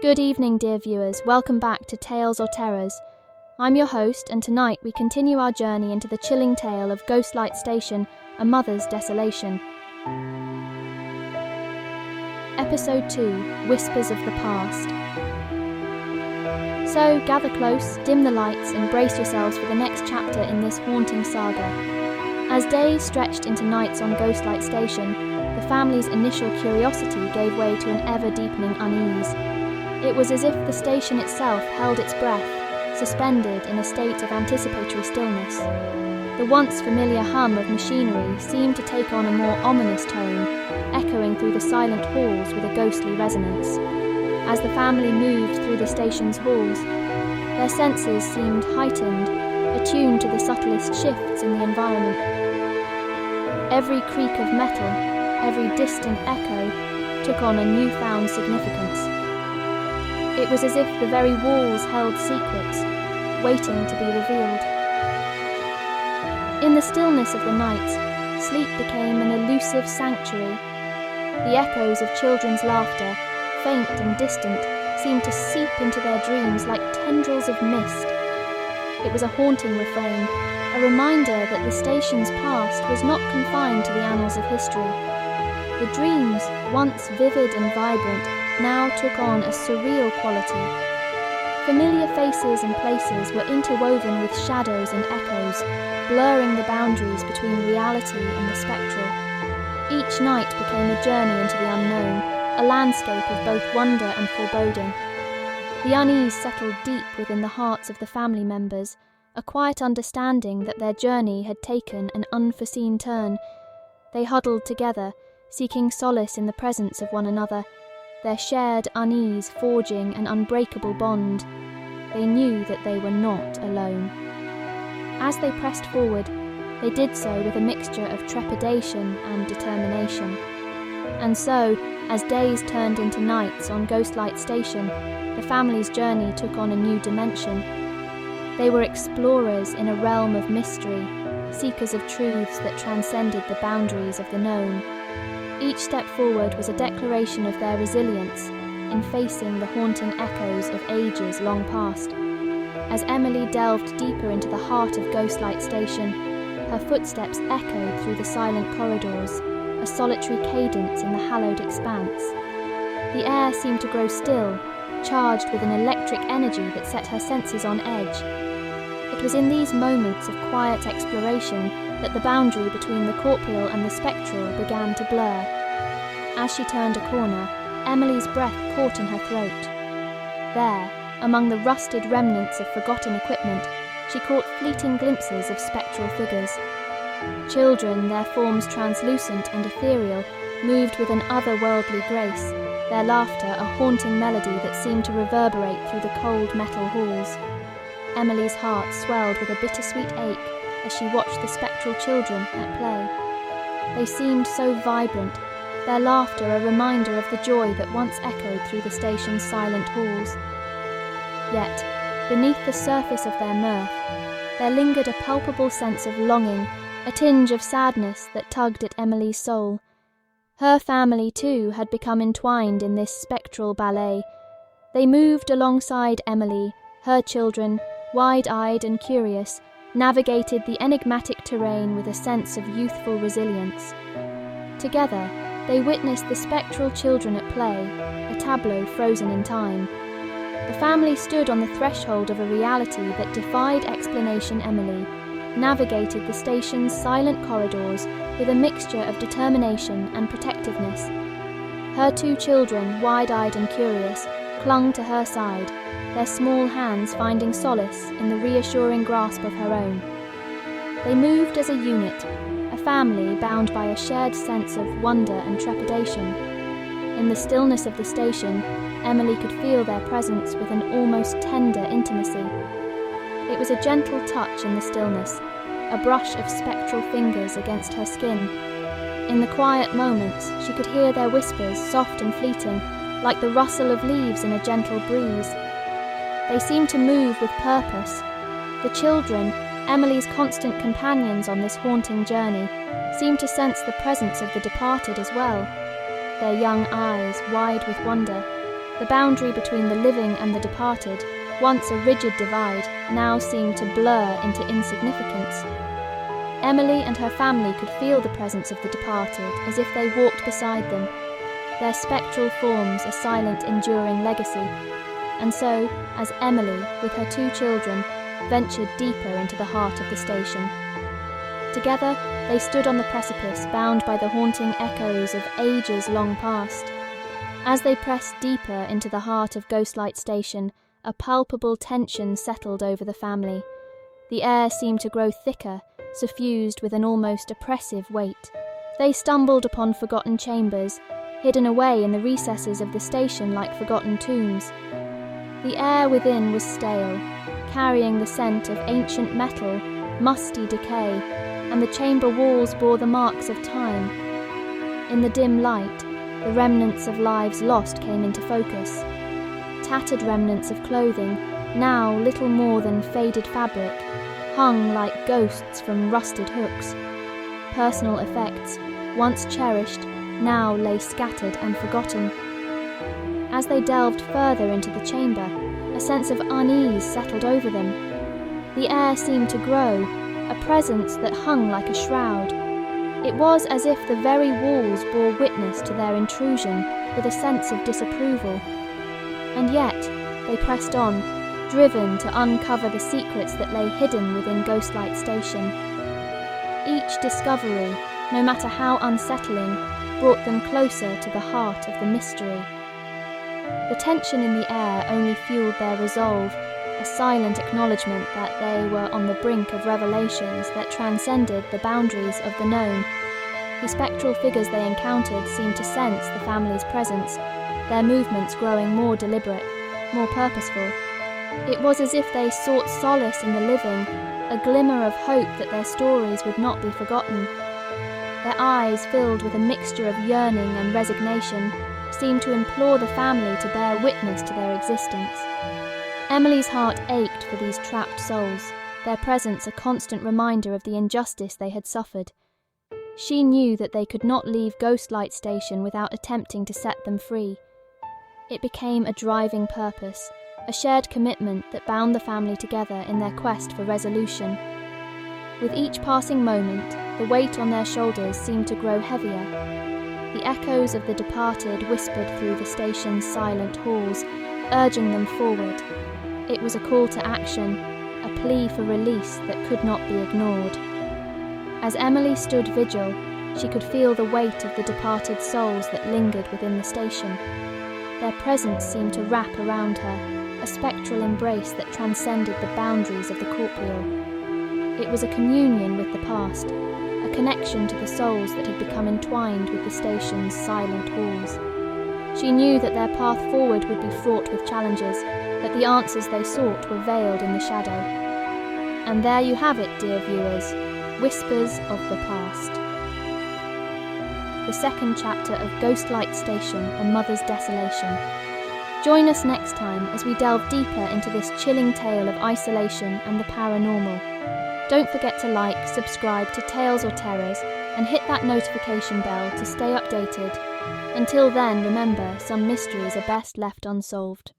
Good evening, dear viewers. Welcome back to Tales or Terrors. I'm your host, and tonight we continue our journey into the chilling tale of Ghostlight Station, A Mother's Desolation. Episode 2, Whispers of the Past. So, gather close, dim the lights, and brace yourselves for the next chapter in this haunting saga. As days stretched into nights on Ghostlight Station, the family's initial curiosity gave way to an ever-deepening unease. It was as if the station itself held its breath, suspended in a state of anticipatory stillness. The once familiar hum of machinery seemed to take on a more ominous tone, echoing through the silent halls with a ghostly resonance. As the family moved through the station's halls, their senses seemed heightened, attuned to the subtlest shifts in the environment. Every creak of metal, every distant echo, took on a newfound significance. It was as if the very walls held secrets, waiting to be revealed. In the stillness of the night, sleep became an elusive sanctuary. The echoes of children's laughter, faint and distant, seemed to seep into their dreams like tendrils of mist. It was a haunting refrain, a reminder that the station's past was not confined to the annals of history. The dreams, once vivid and vibrant, now took on a surreal quality. Familiar faces and places were interwoven with shadows and echoes, blurring the boundaries between reality and the spectral. Each night became a journey into the unknown, a landscape of both wonder and foreboding. The unease settled deep within the hearts of the family members, a quiet understanding that their journey had taken an unforeseen turn. They huddled together, seeking solace in the presence of one another, their shared unease forging an unbreakable bond. They knew that they were not alone. As they pressed forward, they did so with a mixture of trepidation and determination. And so, as days turned into nights on Ghostlight Station, the family's journey took on a new dimension. They were explorers in a realm of mystery, seekers of truths that transcended the boundaries of the known. Each step forward was a declaration of their resilience in facing the haunting echoes of ages long past. As Emily delved deeper into the heart of Ghostlight Station, her footsteps echoed through the silent corridors, a solitary cadence in the hallowed expanse. The air seemed to grow still, charged with an electric energy that set her senses on edge. It was in these moments of quiet exploration that the boundary between the corporeal and the spectral began to blur. As she turned a corner, Emily's breath caught in her throat. There, among the rusted remnants of forgotten equipment, she caught fleeting glimpses of spectral figures. Children, their forms translucent and ethereal, moved with an otherworldly grace, their laughter a haunting melody that seemed to reverberate through the cold metal halls. Emily's heart swelled with a bittersweet ache as she watched the spectral children at play. They seemed so vibrant, their laughter a reminder of the joy that once echoed through the station's silent halls. Yet, beneath the surface of their mirth, there lingered a palpable sense of longing, a tinge of sadness that tugged at Emily's soul. Her family, too, had become entwined in this spectral ballet. They moved alongside Emily, her children, wide-eyed and curious, navigated the enigmatic terrain with a sense of youthful resilience. Together, they witnessed the spectral children at play, a tableau frozen in time. The family stood on the threshold of a reality that defied explanation. Emily navigated the station's silent corridors with a mixture of determination and protectiveness. Her two children, wide-eyed and curious, clung to her side, their small hands finding solace in the reassuring grasp of her own. They moved as a unit, a family bound by a shared sense of wonder and trepidation. In the stillness of the station, Emily could feel their presence with an almost tender intimacy. It was a gentle touch in the stillness, a brush of spectral fingers against her skin. In the quiet moments, she could hear their whispers, soft and fleeting, like the rustle of leaves in a gentle breeze. They seemed to move with purpose. The children, Emily's constant companions on this haunting journey, seemed to sense the presence of the departed as well, their young eyes wide with wonder. The boundary between the living and the departed, once a rigid divide, now seemed to blur into insignificance. Emily and her family could feel the presence of the departed as if they walked beside them, their spectral forms a silent, enduring legacy. And so, as Emily, with her 2 children, ventured deeper into the heart of the station, together they stood on the precipice, bound by the haunting echoes of ages long past. As they pressed deeper into the heart of Ghostlight Station, a palpable tension settled over the family. The air seemed to grow thicker, suffused with an almost oppressive weight. They stumbled upon forgotten chambers, hidden away in the recesses of the station like forgotten tombs. The air within was stale, carrying the scent of ancient metal, musty decay, and the chamber walls bore the marks of time. In the dim light, the remnants of lives lost came into focus. Tattered remnants of clothing, now little more than faded fabric, hung like ghosts from rusted hooks. Personal effects, once cherished, now lay scattered and forgotten. As they delved further into the chamber, a sense of unease settled over them. The air seemed to grow, a presence that hung like a shroud. It was as if the very walls bore witness to their intrusion with a sense of disapproval. And yet, they pressed on, driven to uncover the secrets that lay hidden within Ghostlight Station. Each discovery, no matter how unsettling, brought them closer to the heart of the mystery. The tension in the air only fueled their resolve, a silent acknowledgement that they were on the brink of revelations that transcended the boundaries of the known. The spectral figures they encountered seemed to sense the family's presence, their movements growing more deliberate, more purposeful. It was as if they sought solace in the living, a glimmer of hope that their stories would not be forgotten. Their eyes, filled with a mixture of yearning and resignation, seemed to implore the family to bear witness to their existence. Emily's heart ached for these trapped souls, their presence a constant reminder of the injustice they had suffered. She knew that they could not leave Ghostlight Station without attempting to set them free. It became a driving purpose, a shared commitment that bound the family together in their quest for resolution. With each passing moment, the weight on their shoulders seemed to grow heavier. The echoes of the departed whispered through the station's silent halls, urging them forward. It was a call to action, a plea for release that could not be ignored. As Emily stood vigil, she could feel the weight of the departed souls that lingered within the station. Their presence seemed to wrap around her, a spectral embrace that transcended the boundaries of the corporeal. It was a communion with the past, a connection to the souls that had become entwined with the station's silent halls. She knew that their path forward would be fraught with challenges, that the answers they sought were veiled in the shadow. And there you have it, dear viewers, Whispers of the Past. The second chapter of Ghostlight Station, A Mother's Desolation. Join us next time as we delve deeper into this chilling tale of isolation and the paranormal. Don't forget to like, subscribe to Tales or Terrors, and hit that notification bell to stay updated. Until then, remember, some mysteries are best left unsolved.